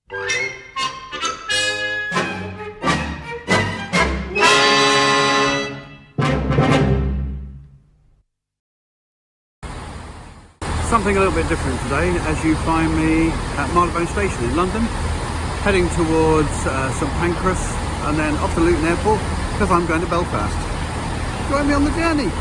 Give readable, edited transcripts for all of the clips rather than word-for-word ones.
Something a little bit different today, as you find me at Marylebone Station in London, heading towards St Pancras and then off to Luton Airport because I'm going to Belfast. Join me on the journey.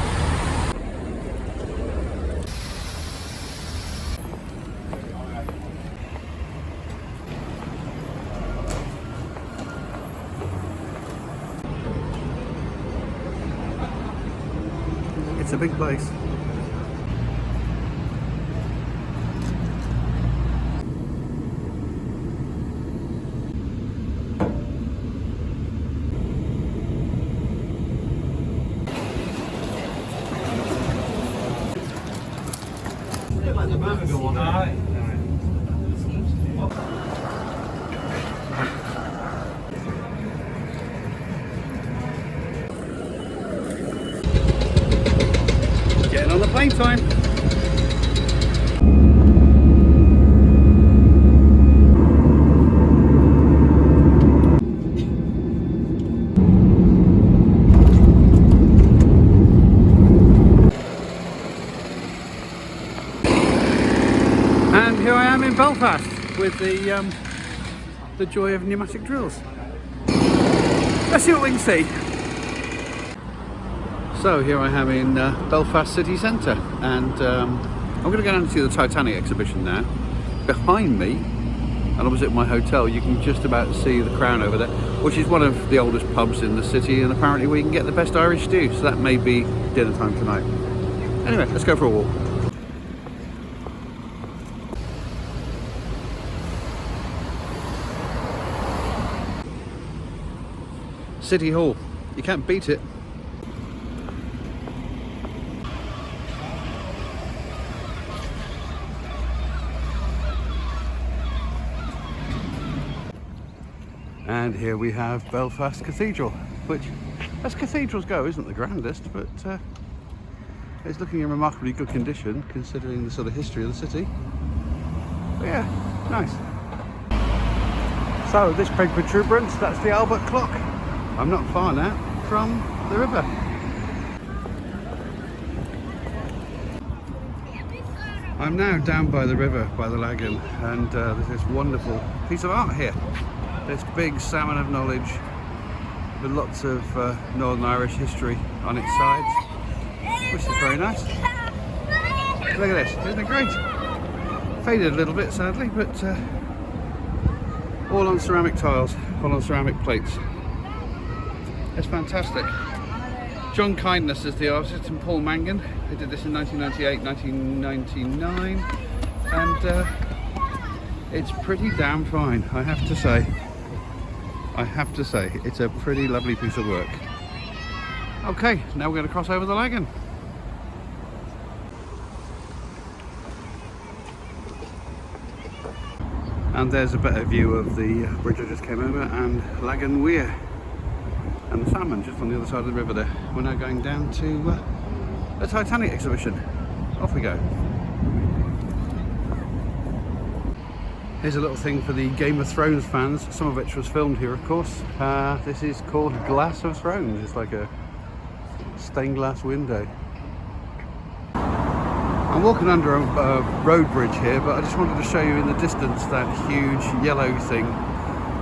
It's a big place. Getting on the plane time. And here I am in Belfast with the joy of pneumatic drills. Let's see what we can see. So here I am in Belfast city centre, and I'm going to go down and see the Titanic exhibition now. Behind me, and opposite my hotel, you can just about see the Crown over there, which is one of the oldest pubs in the city, and apparently we can get the best Irish stew, so that may be dinner time tonight. Anyway, let's go for a walk. City Hall, you can't beat it. And here we have Belfast Cathedral, which, as cathedrals go, isn't the grandest, but it's looking in remarkably good condition considering the sort of history of the city. But yeah, nice. So this big protuberance, that's the Albert clock. I'm not far now from the river. I'm now down by the river, by the lagoon, and there's this wonderful piece of art here. This big salmon of knowledge with lots of Northern Irish history on its sides, which is very nice. Look at this, isn't it great? Faded a little bit sadly, but all on ceramic tiles, all on ceramic plates. It's fantastic. John Kindness is the artist and Paul Mangan. They did this in 1998, 1999, and it's pretty damn fine, I have to say. It's a pretty lovely piece of work. Okay, now we're going to cross over the lagoon. And there's a better view of the bridge I just came over and Lagoon Weir and the salmon just on the other side of the river there. We're now going down to the Titanic exhibition. Off we go. Here's a little thing for the Game of Thrones fans, some of which was filmed here, of course. This is called Glass of Thrones. It's like a stained glass window. I'm walking under a road bridge here, but I just wanted to show you in the distance that huge yellow thing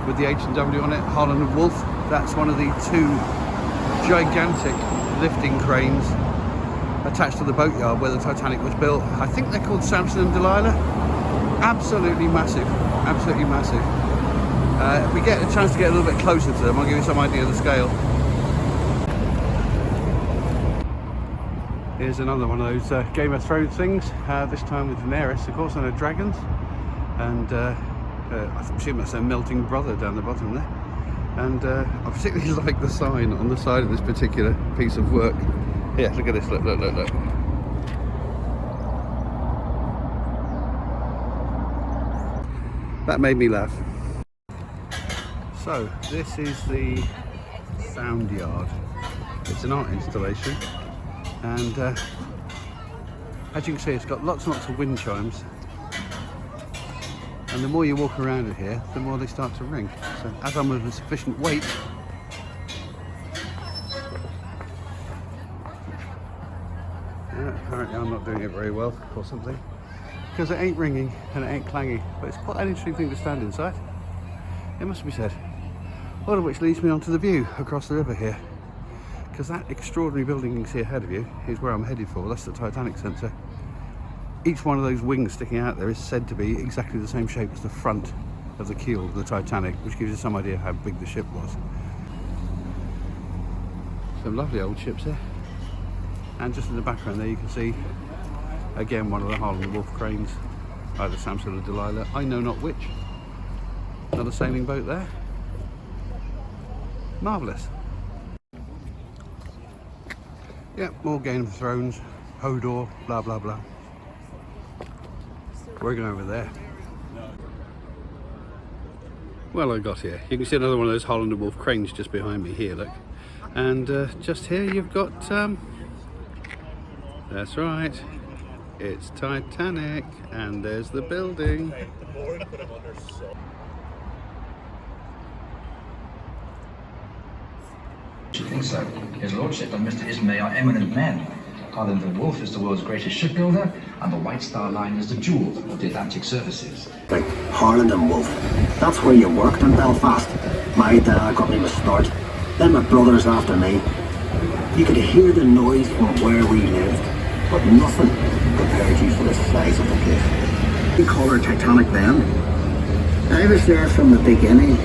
with the H&W on it, Holland Wolf. That's one of the two gigantic lifting cranes attached to the boatyard where the Titanic was built. I think they're called Samson and Delilah. Absolutely massive, absolutely massive. If we get a chance to get a little bit closer to them, I'll give you some idea of the scale. Here's another one of those Game of Thrones things, this time with Daenerys, of course, and her dragons. And I assume that's their melting brother down the bottom there. And I particularly like the sign on the side of this particular piece of work. Yeah, look at this, look. That made me laugh. So, this is the sound yard. It's an art installation. And as you can see, it's got lots and lots of wind chimes. And the more you walk around it here, the more they start to ring. So as I'm of a sufficient weight, apparently I'm not doing it very well or something, because it ain't ringing and it ain't clanging. But it's quite an interesting thing to stand inside, it must be said. All of which leads me onto the view across the river here, because that extraordinary building you can see ahead of you is where I'm headed for. That's the Titanic Centre. Each one of those wings sticking out there is said to be exactly the same shape as the front of the keel of the Titanic, which gives you some idea how big the ship was. Some lovely old ships there. And just in the background there you can see again one of the Harland Wolff cranes, either Samson or Delilah, I know not which. Another sailing boat there. Marvellous. Yep, more Game of Thrones, Hodor, blah blah blah. We're going over there. Well, I got here. You can see another one of those Harland Wolff cranes just behind me here, look. And just here you've got, that's right, it's Titanic, and there's the building. I think so. His Lordship and Mr. Ismay are eminent men. Harland Wolff is the world's greatest shipbuilder, and the White Star Line is the jewel of the Atlantic services. Like Harland and Wolff, that's where you worked in Belfast. My dad got me my start, then my brothers after me. You could hear the noise from where we lived, but nothing compared to for the size of the place. We call her Titanic then. I was there from the beginning.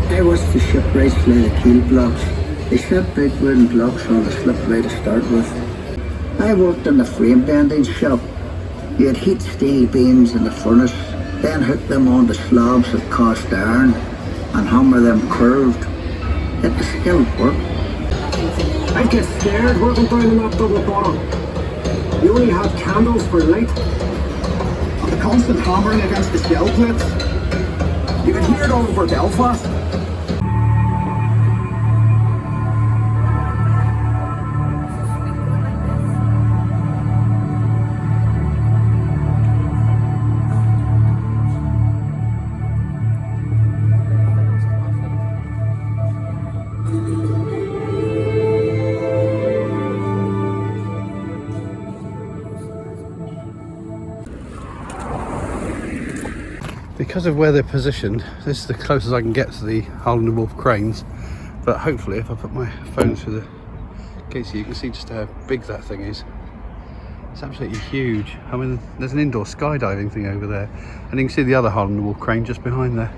I watched the shipwrights lay the keel blocks. They set big wooden blocks on the slipway to start with. I worked in the frame bending shop. You had heat steel beams in the furnace, then hook them onto slabs of cast iron and hammer them curved. It was skilled work. I'd get scared working down in that double bottom. You only had candles for light. And the constant hammering against the shell plates. You could hear it all over Belfast. Because of where they're positioned, this is the closest I can get to the Harland Wolff cranes, but hopefully if I put my phone through the gates here, you can see just how big that thing is. It's absolutely huge. I mean, there's an indoor skydiving thing over there, and you can see the other Harland Wolff crane just behind there.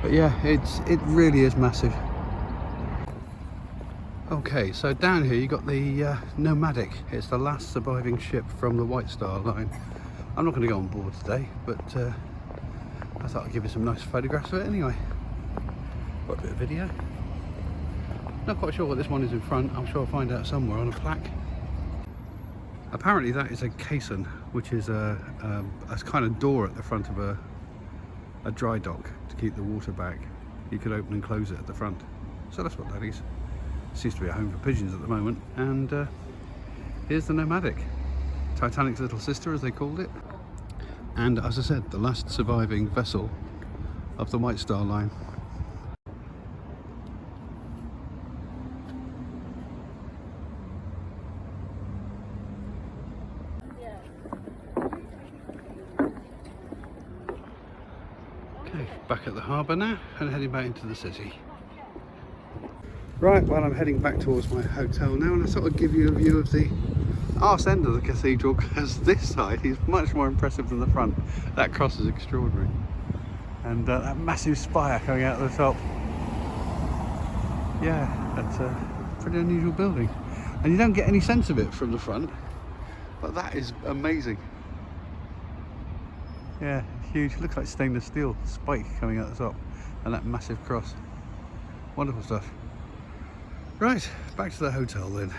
But yeah, it really is massive. Okay, so down here you got the Nomadic. It's the last surviving ship from the White Star Line. I'm not going to go on board today, but I thought I'd give you some nice photographs of it anyway. Got a bit of video. Not quite sure what this one is in front. I'm sure I'll find out somewhere on a plaque. Apparently that is a caisson, which is a kind of door at the front of a dry dock to keep the water back. You could open and close it at the front. So that's what that is. Seems to be a home for pigeons at the moment. And here's the Nomadic. Titanic's little sister, as they called it. And as I said, the last surviving vessel of the White Star Line. Okay, back at the harbour now and heading back into the city. Right, well, I'm heading back towards my hotel now, and I thought I'd give you a view of the arse end of the cathedral, because this side is much more impressive than the front. That cross is extraordinary, and that massive spire coming out of the top. Yeah, that's a pretty unusual building, and you don't get any sense of it from the front, but that is amazing. Yeah, huge. Looks like stainless steel spike coming out the top, and that massive cross. Wonderful stuff. Right, back to the hotel then.